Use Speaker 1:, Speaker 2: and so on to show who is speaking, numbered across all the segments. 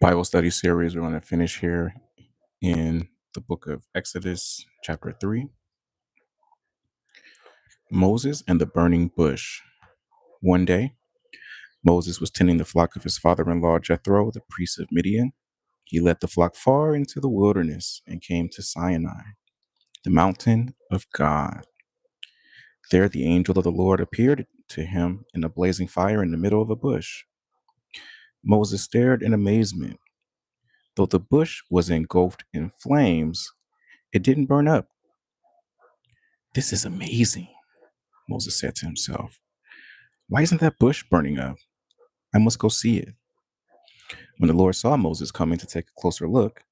Speaker 1: Bible study series. We're going to finish here in the book of Exodus, chapter 3. Moses and the burning bush. One day, Moses was tending the flock of his father in law Jethro, the priest of Midian. He led the flock far into the wilderness and came to Sinai, the mountain of God. There, the angel of the Lord appeared to him in a blazing fire in the middle of a bush. Moses stared in amazement. Though the bush was engulfed in flames, it didn't burn up. "This is amazing," Moses said to himself. "Why isn't that bush burning up? I must go see it." When the Lord saw Moses coming to take a closer look,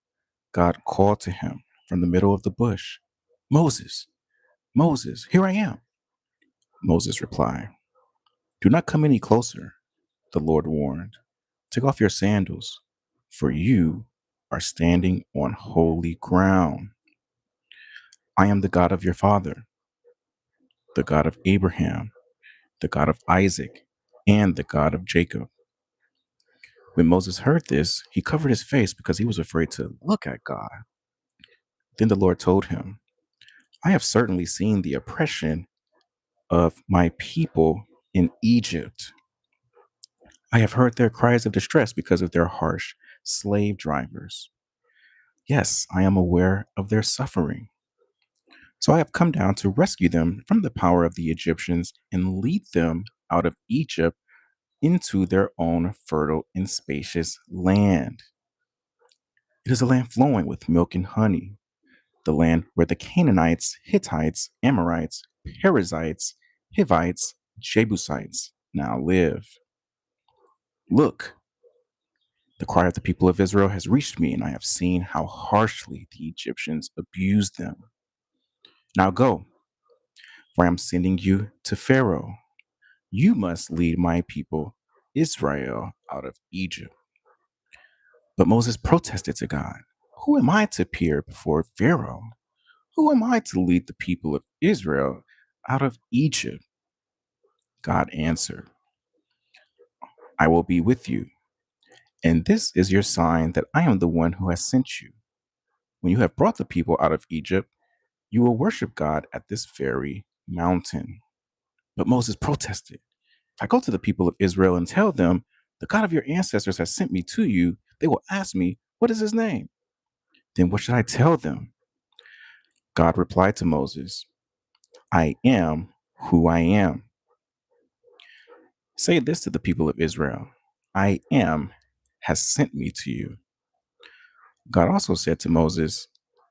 Speaker 1: God called to him from the middle of the bush, "Moses, Moses, here I am." Moses replied, "Do not come any closer," the Lord warned. "Take off your sandals, for you are standing on holy ground. I am the God of your father, the God of Abraham, the God of Isaac, and the God of Jacob." When Moses heard this, he covered his face because he was afraid to look at God. Then the Lord told him, "I have certainly seen the oppression of my people in Egypt. I have heard their cries of distress because of their harsh slave drivers. Yes, I am aware of their suffering. So I have come down to rescue them from the power of the Egyptians and lead them out of Egypt into their own fertile and spacious land. It is a land flowing with milk and honey, the land where the Canaanites, Hittites, Amorites, Perizzites, Hivites, Jebusites now live. Look, the cry of the people of Israel has reached me, and I have seen how harshly the Egyptians abused them. Now go, for I am sending you to Pharaoh. You must lead my people, Israel, out of Egypt." But Moses protested to God, "Who am I to appear before Pharaoh? Who am I to lead the people of Israel out of Egypt?" God answered, "I will be with you, and this is your sign that I am the one who has sent you. When you have brought the people out of Egypt, you will worship God at this very mountain." But Moses protested, "If I go to the people of Israel and tell them, 'The God of your ancestors has sent me to you,' they will ask me, 'What is his name?' Then what should I tell them?" God replied to Moses, "I am who I am. Say this to the people of Israel: 'I am has sent me to you.'" God also said to Moses,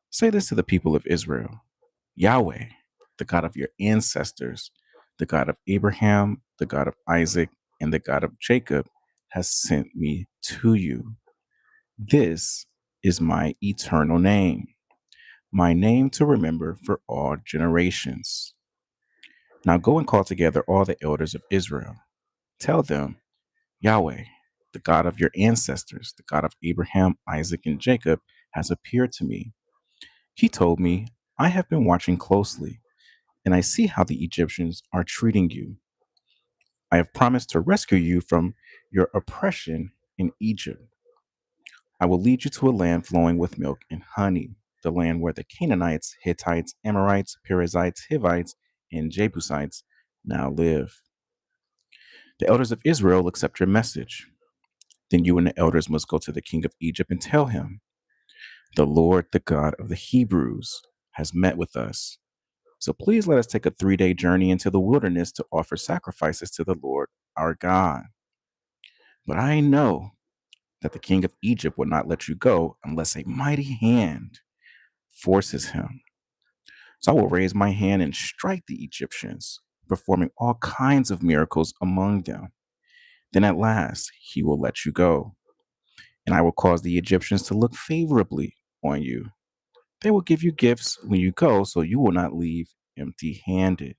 Speaker 1: "Say this to the people of Israel: 'Yahweh, the God of your ancestors, the God of Abraham, the God of Isaac, and the God of Jacob, has sent me to you. This is my eternal name, my name to remember for all generations. Now go and call together all the elders of Israel. Tell them, Yahweh, the God of your ancestors, the God of Abraham, Isaac, and Jacob, has appeared to me. He told me, I have been watching closely, and I see how the Egyptians are treating you. I have promised to rescue you from your oppression in Egypt. I will lead you to a land flowing with milk and honey, the land where the Canaanites, Hittites, Amorites, Perizzites, Hivites, and Jebusites now live. The elders of Israel accept your message. Then you and the elders must go to the king of Egypt and tell him, 'The Lord, the God of the Hebrews, has met with us. So please let us take a 3-day journey into the wilderness to offer sacrifices to the Lord our God.' But I know that the king of Egypt will not let you go unless a mighty hand forces him. So I will raise my hand and strike the Egyptians, performing all kinds of miracles among them. Then at last he will let you go, and I will cause the Egyptians to look favorably on you. They will give you gifts when you go, so you will not leave empty handed.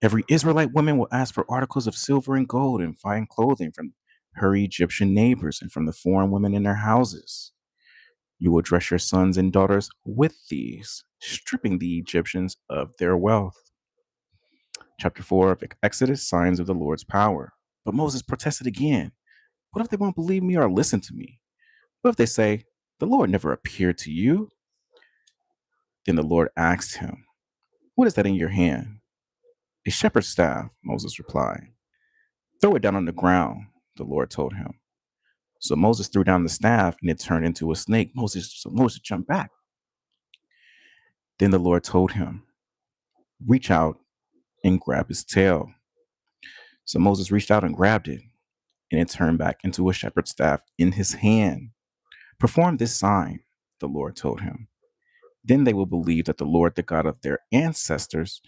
Speaker 1: Every Israelite woman will ask for articles of silver and gold and fine clothing from her Egyptian neighbors and from the foreign women in their houses. You will dress your sons and daughters with these, stripping the Egyptians of their wealth." Chapter 4 of Exodus, Signs of the Lord's Power. But Moses protested again. What if they won't believe me or listen to me? What if they say, the Lord never appeared to you? Then the Lord asked him, what is that in your hand? A shepherd's staff, Moses replied. Throw it down on the ground, the Lord told him. So Moses threw down the staff and it turned into a snake. Moses jumped back. Then the Lord told him, reach out and grab his tail. So Moses reached out and grabbed it, and it turned back into a shepherd's staff in his hand. Perform this sign, the Lord told him. Then they will believe that the Lord, the God of their ancestors,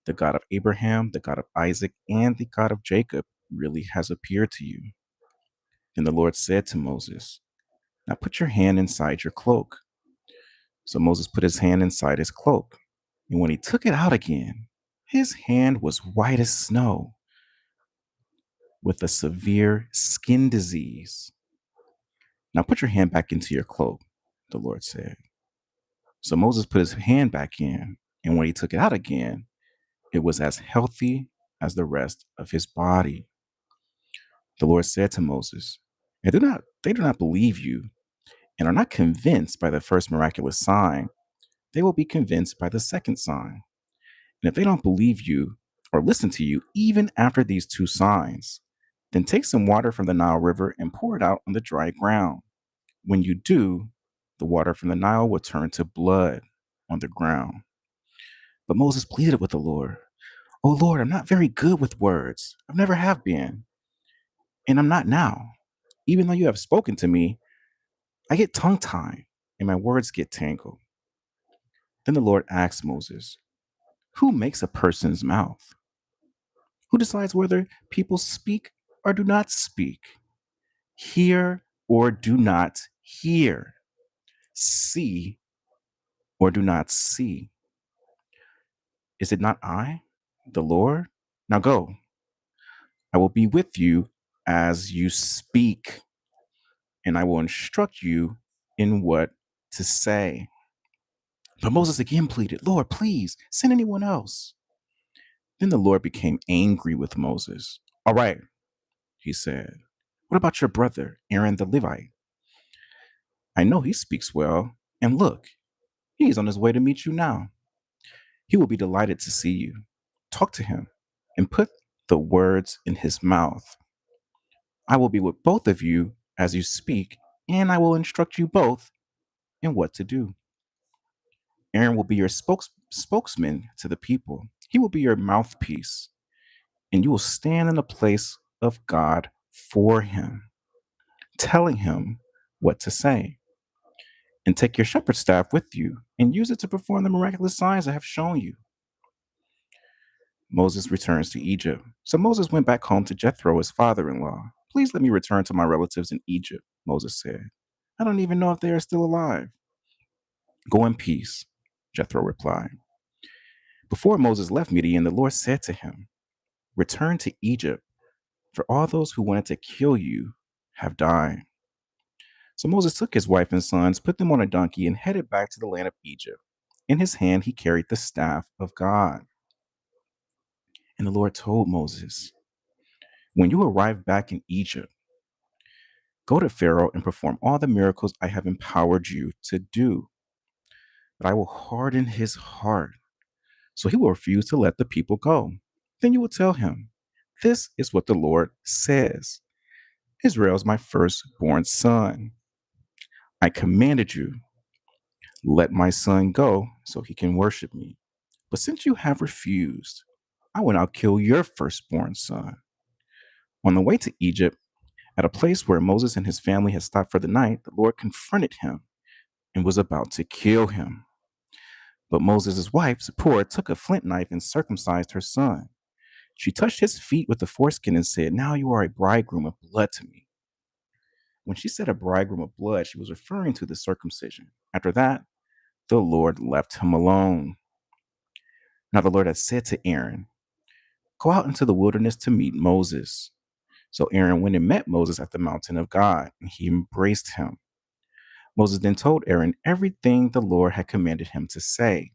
Speaker 1: the God of Abraham, the God of Isaac, and the God of Jacob, really has appeared to you. Then the Lord said to Moses, now put your hand inside your cloak. So Moses put his hand inside his cloak, and when he took it out again, his hand was white as snow with a severe skin disease. Now put your hand back into your cloak, the Lord said. So Moses put his hand back in, and when he took it out again, it was as healthy as the rest of his body. The Lord said to Moses, they do not believe you and are not convinced by the first miraculous sign. They will be convinced by the second sign. And if they don't believe you or listen to you, even after these two signs, then take some water from the Nile River and pour it out on the dry ground. When you do, the water from the Nile will turn to blood on the ground. But Moses pleaded with the Lord, oh Lord, I'm not very good with words. I've never have been, and I'm not now. Even though you have spoken to me, I get tongue tied and my words get tangled. Then the Lord asked Moses, who makes a person's mouth? Who decides whether people speak or do not speak? Hear or do not hear? See or do not see? Is it not I, the Lord? Now go. I will be with you as you speak, and I will instruct you in what to say. But Moses again pleaded, Lord, please send anyone else. Then the Lord became angry with Moses. All right, he said. What about your brother, Aaron the Levite? I know he speaks well, and look, he's on his way to meet you now. He will be delighted to see you. Talk to him and put the words in his mouth. I will be with both of you as you speak, and I will instruct you both in what to do. Aaron will be your spokesman to the people. He will be your mouthpiece, and you will stand in the place of God for him, telling him what to say. And take your shepherd's staff with you and use it to perform the miraculous signs I have shown you. Moses returns to Egypt. So Moses went back home to Jethro, his father in law. Please let me return to my relatives in Egypt, Moses said. I don't even know if they are still alive. Go in peace, Jethro replied. Before Moses left Midian, the Lord said to him, return to Egypt, for all those who wanted to kill you have died. So Moses took his wife and sons, put them on a donkey, and headed back to the land of Egypt. In his hand, he carried the staff of God. And the Lord told Moses, when you arrive back in Egypt, go to Pharaoh and perform all the miracles I have empowered you to do. But I will harden his heart, so he will refuse to let the people go. Then you will tell him, this is what the Lord says. Israel is my firstborn son. I commanded you, let my son go so he can worship me. But since you have refused, I will now kill your firstborn son. On the way to Egypt, at a place where Moses and his family had stopped for the night, the Lord confronted him and was about to kill him. But Moses' wife, Zipporah, took a flint knife and circumcised her son. She touched his feet with the foreskin and said, now you are a bridegroom of blood to me. When she said a bridegroom of blood, she was referring to the circumcision. After that, the Lord left him alone. Now the Lord had said to Aaron, go out into the wilderness to meet Moses. So Aaron went and met Moses at the mountain of God, and he embraced him. Moses then told Aaron everything the Lord had commanded him to say,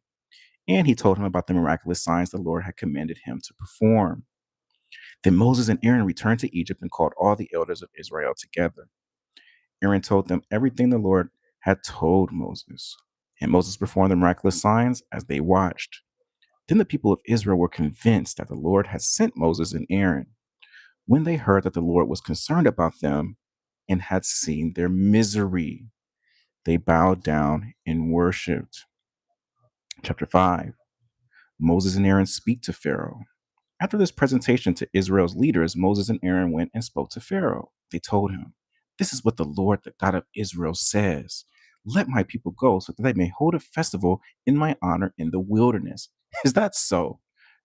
Speaker 1: and he told him about the miraculous signs the Lord had commanded him to perform. Then Moses and Aaron returned to Egypt and called all the elders of Israel together. Aaron told them everything the Lord had told Moses, and Moses performed the miraculous signs as they watched. Then the people of Israel were convinced that the Lord had sent Moses and Aaron. When they heard that the Lord was concerned about them and had seen their misery, they bowed down and worshiped. Chapter 5. Moses and Aaron speak to Pharaoh. After this presentation to Israel's leaders, Moses and Aaron went and spoke to Pharaoh. They told him, "This is what the Lord, the God of Israel, says. Let my people go so that they may hold a festival in my honor in the wilderness." "Is that so?"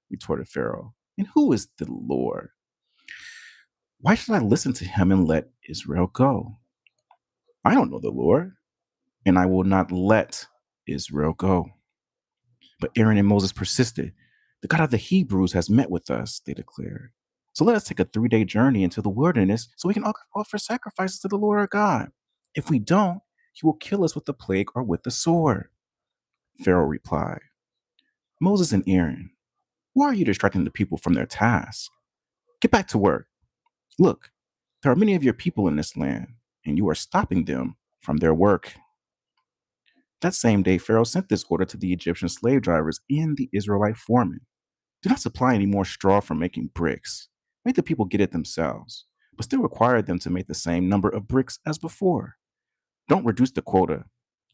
Speaker 1: retorted Pharaoh. "And who is the Lord? Why should I listen to him and let Israel go? I don't know the Lord, and I will not let Israel go." But Aaron and Moses persisted. "The God of the Hebrews has met with us," they declared. "So let us take a 3-day journey into the wilderness so we can offer sacrifices to the Lord our God. If we don't, he will kill us with the plague or with the sword." Pharaoh replied, "Moses and Aaron, why are you distracting the people from their task? Get back to work. Look, there are many of your people in this land, and you are stopping them from their work." That same day, Pharaoh sent this order to the Egyptian slave drivers and the Israelite foremen: "Do not supply any more straw for making bricks. Make the people get it themselves, but still require them to make the same number of bricks as before. Don't reduce the quota.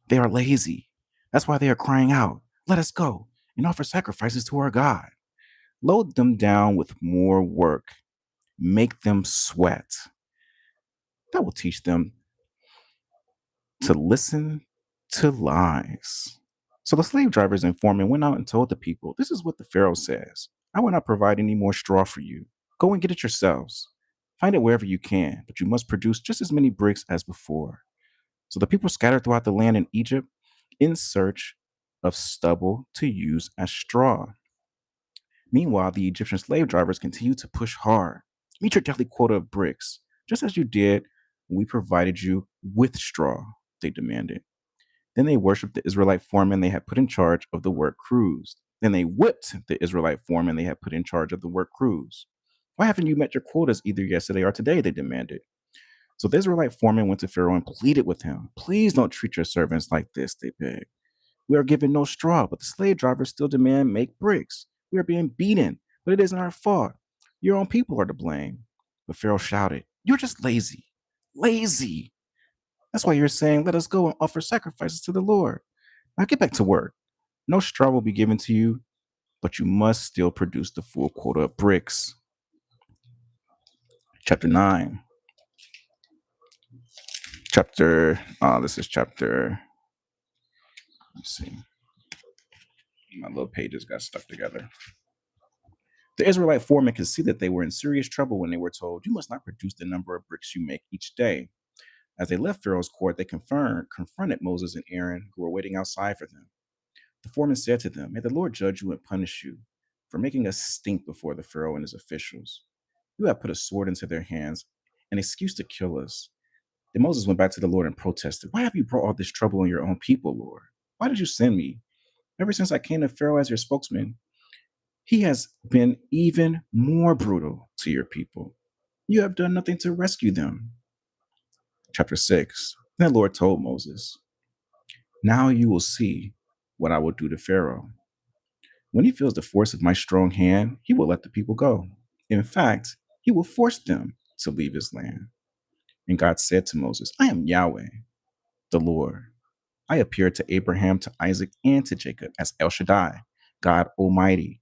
Speaker 1: They are lazy. That's why they are crying out, 'Let us go and offer sacrifices to our God.' Load them down with more work. Make them sweat. That will teach them to listen to lies." So the slave drivers and foremen went out and told the people, "This is what the Pharaoh says. I will not provide any more straw for you. Go and get it yourselves. Find it wherever you can, but you must produce just as many bricks as before." So the people scattered throughout the land in Egypt in search of stubble to use as straw. Meanwhile, the Egyptian slave drivers continued to push hard. "Meet your daily quota of bricks, just as you did when we provided you with straw," they demanded. Then they worshipped the Israelite foreman they had put in charge of the work crews. Then they whipped the Israelite foreman they had put in charge of the work crews. "Why haven't you met your quotas either yesterday or today?" they demanded. So the Israelite foreman went to Pharaoh and pleaded with him. "Please don't treat your servants like this," they begged. "We are given no straw, but the slave drivers still demand make bricks. We are being beaten, but it isn't our fault. Your own people are to blame." But Pharaoh shouted, "You're just lazy. Lazy. That's why you're saying, 'Let us go and offer sacrifices to the Lord.' Now get back to work. No straw will be given to you, but you must still produce the full quota of bricks." Chapter 9. This is chapter, let's see, my little pages got stuck together. The Israelite foremen could see that they were in serious trouble when they were told, "You must not produce the number of bricks you make each day." As they left Pharaoh's court, they confronted Moses and Aaron, who were waiting outside for them. The foreman said to them, "May the Lord judge you and punish you for making us stink before the Pharaoh and his officials. You have put a sword into their hands, an excuse to kill us." Then Moses went back to the Lord and protested, "Why have you brought all this trouble on your own people, Lord? Why did you send me? Ever since I came to Pharaoh as your spokesman, he has been even more brutal to your people. You have done nothing to rescue them." Chapter 6. Then the Lord told Moses, "Now you will see what I will do to Pharaoh. When he feels the force of my strong hand, he will let the people go. In fact, he will force them to leave his land." And God said to Moses, "I am Yahweh, the Lord. I appeared to Abraham, to Isaac, and to Jacob as El Shaddai, God Almighty.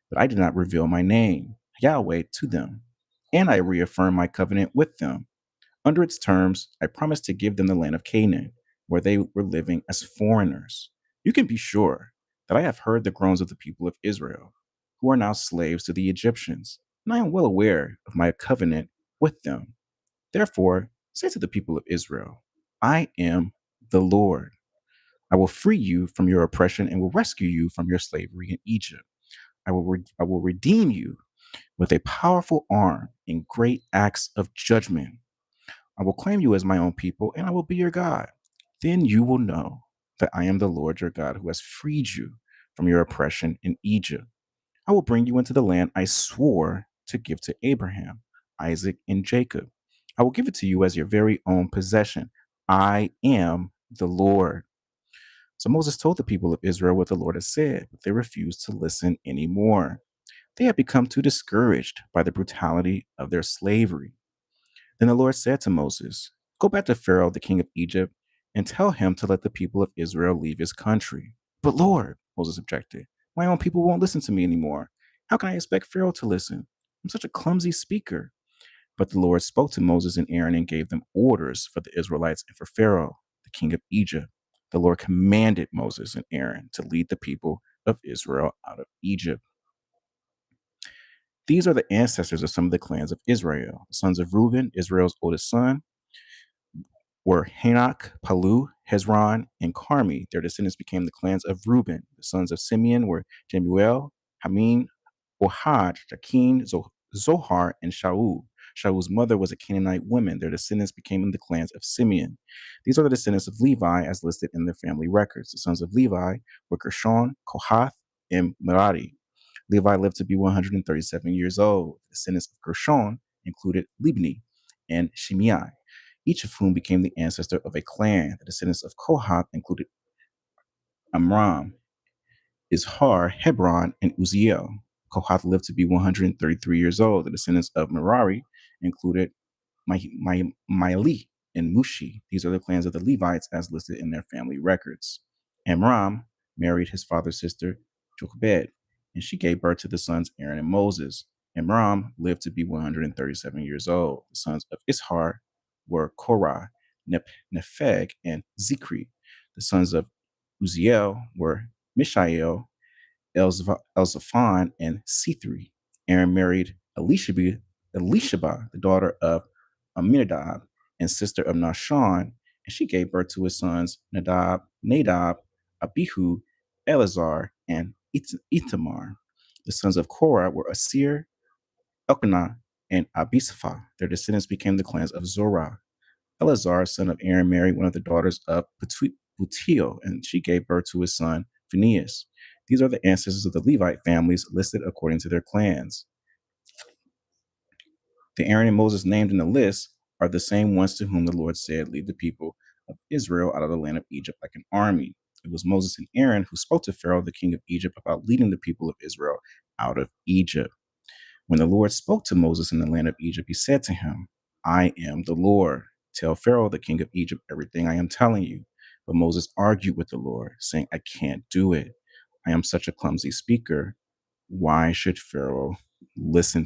Speaker 1: But I did not reveal my name, Yahweh, to them. And I reaffirmed my covenant with them. Under its terms, I promised to give them the land of Canaan, where they were living as foreigners. You can be sure that I have heard the groans of the people of Israel, who are now slaves to the Egyptians, and I am well aware of my covenant with them. Therefore, say to the people of Israel, I am the Lord. I will free you from your oppression and will rescue you from your slavery in Egypt. I will redeem you with a powerful arm and great acts of judgment. I will claim you as my own people, and I will be your God. Then you will know that I am the Lord your God who has freed you from your oppression in Egypt. I will bring you into the land I swore to give to Abraham, Isaac, and Jacob. I will give it to you as your very own possession. I am the Lord. So Moses told the people of Israel what the Lord had said, but they refused to listen anymore. They had become too discouraged by the brutality of their slavery. Then the Lord said to Moses, "Go back to Pharaoh, the king of Egypt, and tell him to let the people of Israel leave his country." "But Lord," Moses objected, "my own people won't listen to me anymore. How can I expect Pharaoh to listen? I'm such a clumsy speaker." But the Lord spoke to Moses and Aaron and gave them orders for the Israelites and for Pharaoh, the king of Egypt. The Lord commanded Moses and Aaron to lead the people of Israel out of Egypt. These are the ancestors of some of the clans of Israel. The sons of Reuben, Israel's oldest son, were Hanok, Palu, Hezron, and Carmi. Their descendants became the clans of Reuben. The sons of Simeon were Jemuel, Hamin, Ohad, Jakin, Zohar, and Shaul. Shaul's mother was a Canaanite woman. Their descendants became the clans of Simeon. These are the descendants of Levi as listed in their family records. The sons of Levi were Gershon, Kohath, and Merari. Levi lived to be 137 years old. The descendants of Gershon included Libni and Shimei, each of whom became the ancestor of a clan. The descendants of Kohath included Amram, Izhar, Hebron, and Uziel. Kohath lived to be 133 years old. The descendants of Merari included Maili and Mushi. These are the clans of the Levites as listed in their family records. Amram married his father's sister, Jochebed, and she gave birth to the sons Aaron and Moses. Amram lived to be 137 years old. The sons of Ishar were Korah, Nepheg, and Zikri. The sons of Uziel were Mishael, Elzaphan, and Sithri. Aaron married Elisheba, the daughter of Aminadab and sister of Nahshon, and she gave birth to his sons Nadab, Abihu, Eleazar, and Itamar. The sons of Korah were Asir, Elkanah, and Abisapha. Their descendants became the clans of Zorah. Eleazar, son of Aaron, married one of the daughters of Putiel, and she gave birth to his son Phinehas. These are the ancestors of the Levite families listed according to their clans. The Aaron and Moses named in the list are the same ones to whom the Lord said, "Lead the people of Israel out of the land of Egypt like an army." It was Moses and Aaron who spoke to Pharaoh, the king of Egypt, about leading the people of Israel out of Egypt. When the Lord spoke to Moses in the land of Egypt, he said to him, "I am the Lord. Tell Pharaoh, the king of Egypt, everything I am telling you." But Moses argued with the Lord, saying, "I can't do it. I am such a clumsy speaker. Why should Pharaoh listen